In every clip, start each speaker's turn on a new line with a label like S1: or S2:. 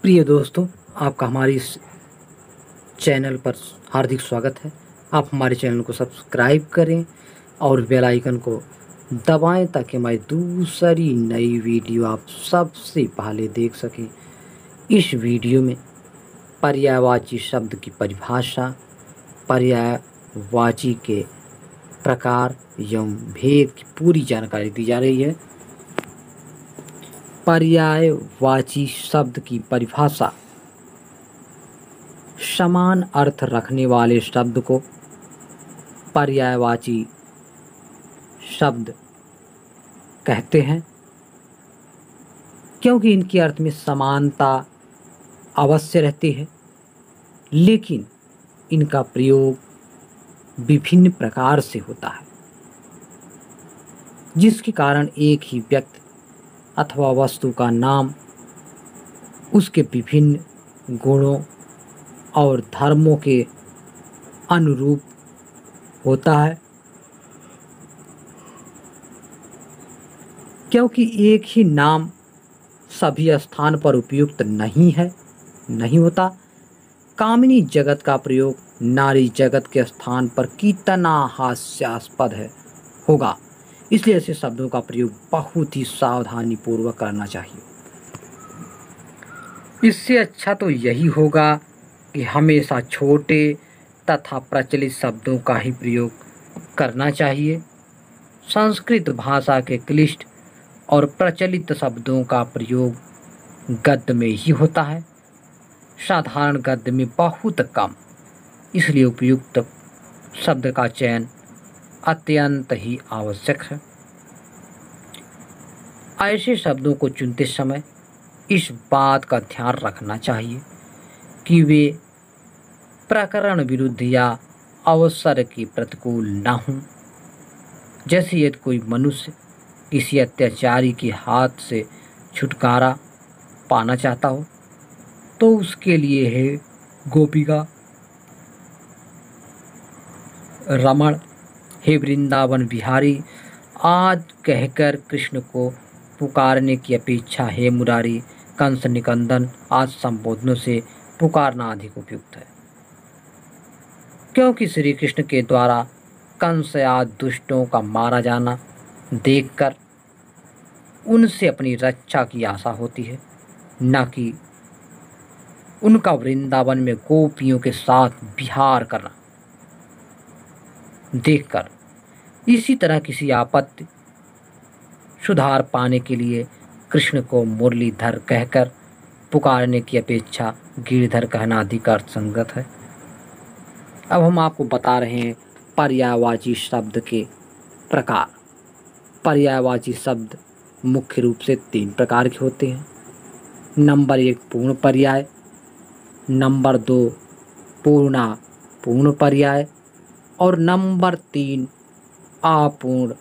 S1: प्रिय दोस्तों, आपका हमारे इस चैनल पर हार्दिक स्वागत है। आप हमारे चैनल को सब्सक्राइब करें और बेल आइकन को दबाएं ताकि हमारी दूसरी नई वीडियो आप सबसे पहले देख सकें। इस वीडियो में पर्यायवाची शब्द की परिभाषा, पर्यायवाची के प्रकार एवं भेद की पूरी जानकारी दी जा रही है। पर्यायवाची शब्द की परिभाषा: समान अर्थ रखने वाले शब्द को पर्यायवाची शब्द कहते हैं, क्योंकि इनके अर्थ में समानता अवश्य रहती है, लेकिन इनका प्रयोग विभिन्न प्रकार से होता है, जिसके कारण एक ही व्यक्ति अथवा वस्तु का नाम उसके विभिन्न गुणों और धर्मों के अनुरूप होता है। क्योंकि एक ही नाम सभी स्थान पर उपयुक्त नहीं होता। कामिनी जगत का प्रयोग नारी जगत के स्थान पर कितना हास्यास्पद होगा, इसलिए ऐसे शब्दों का प्रयोग बहुत ही सावधानी पूर्वक करना चाहिए। इससे अच्छा तो यही होगा कि हमेशा छोटे तथा प्रचलित शब्दों का ही प्रयोग करना चाहिए। संस्कृत भाषा के क्लिष्ट और प्रचलित शब्दों का प्रयोग गद्य में ही होता है, साधारण गद्य में बहुत कम। इसलिए उपयुक्त शब्द का चयन अत्यंत ही आवश्यक है। ऐसे शब्दों को चुनते समय इस बात का ध्यान रखना चाहिए कि वे प्रकरण विरुद्ध या अवसर के प्रतिकूल न हों। जैसे यदि कोई मनुष्य किसी अत्याचारी के हाथ से छुटकारा पाना चाहता हो तो उसके लिए हे गोपिका रमण, हे वृंदावन बिहारी आज कहकर कृष्ण को पुकारने की अपेक्षा हे मुरारी, कंस निकंदन आज संबोधनों से पुकारना अधिक उपयुक्त है। क्योंकि श्री कृष्ण के द्वारा कंस आदि दुष्टों का मारा जाना देखकर उनसे अपनी रक्षा की आशा होती है, न कि उनका वृंदावन में गोपियों के साथ विहार करना देखकर। इसी तरह किसी आपत्ति सुधार पाने के लिए कृष्ण को मुरलीधर कहकर पुकारने की अपेक्षा गिरधर कहना अधिक अर्थसंगत है। अब हम आपको बता रहे हैं पर्यायवाची शब्द के प्रकार। पर्यायवाची शब्द मुख्य रूप से 3 प्रकार के होते हैं। नंबर 1 पूर्ण पर्याय, नंबर 2 पूर्ण पर्याय और नंबर 3 अपूर्ण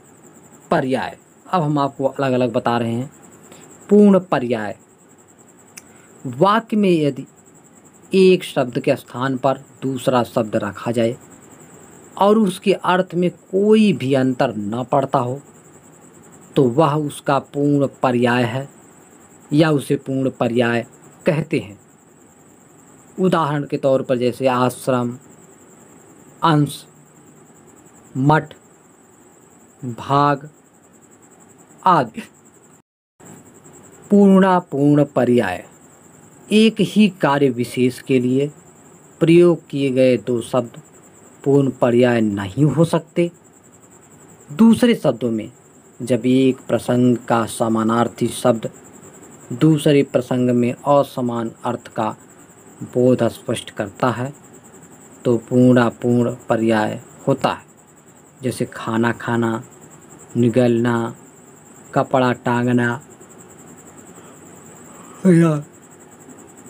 S1: पर्याय। अब हम आपको अलग अलग बता रहे हैं। पूर्ण पर्याय: वाक्य में यदि एक शब्द के स्थान पर दूसरा शब्द रखा जाए और उसके अर्थ में कोई भी अंतर न पड़ता हो तो वह उसका पूर्ण पर्याय है या उसे पूर्ण पर्याय कहते हैं। उदाहरण के तौर पर जैसे आश्रम, अंश, मठ, भाग आदि। पूर्ण पर्याय: एक ही कार्य विशेष के लिए प्रयोग किए गए 2 शब्द पूर्ण पर्याय नहीं हो सकते। दूसरे शब्दों में, जब एक प्रसंग का समानार्थी शब्द दूसरे प्रसंग में असमान अर्थ का बोध स्पष्ट करता है तो पूर्ण पर्याय होता है। जैसे खाना खाना, निगलना, कपड़ा टांगना या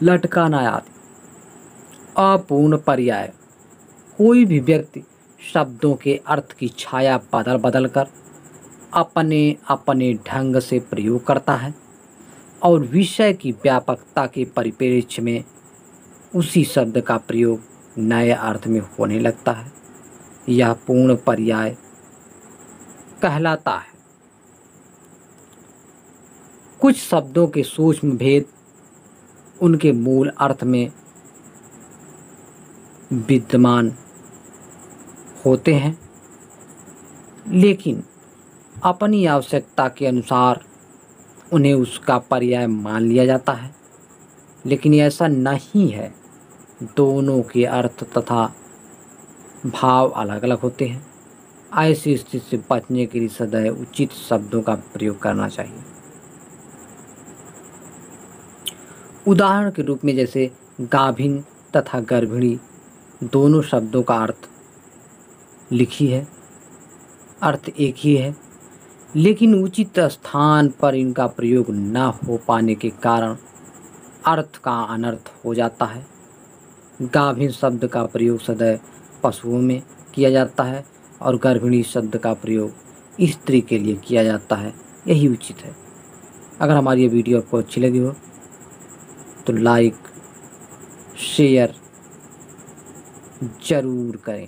S1: लटकाना आदि। अपूर्ण पर्याय: कोई भी व्यक्ति शब्दों के अर्थ की छाया बदल कर अपने ढंग से प्रयोग करता है और विषय की व्यापकता के परिप्रेक्ष्य में उसी शब्द का प्रयोग नए अर्थ में होने लगता है। यह पूर्ण पर्याय कहलाता है। कुछ शब्दों के सूक्ष्म भेद उनके मूल अर्थ में विद्यमान होते हैं, लेकिन अपनी आवश्यकता के अनुसार उन्हें उसका पर्याय मान लिया जाता है। लेकिन ऐसा नहीं है, दोनों के अर्थ तथा भाव अलग अलग होते हैं। ऐसी स्थिति से बचने के लिए सदैव उचित शब्दों का प्रयोग करना चाहिए। उदाहरण के रूप में जैसे गाभिन तथा गर्भिणी दोनों शब्दों का अर्थ अर्थ एक ही है, लेकिन उचित स्थान पर इनका प्रयोग न हो पाने के कारण अर्थ का अनर्थ हो जाता है। गाभिन शब्द का प्रयोग सदैव पशुओं में किया जाता है और गर्भिणी शब्द का प्रयोग स्त्री के लिए किया जाता है, यही उचित है। अगर हमारी ये वीडियो आपको अच्छी लगी हो तो लाइक शेयर ज़रूर करें।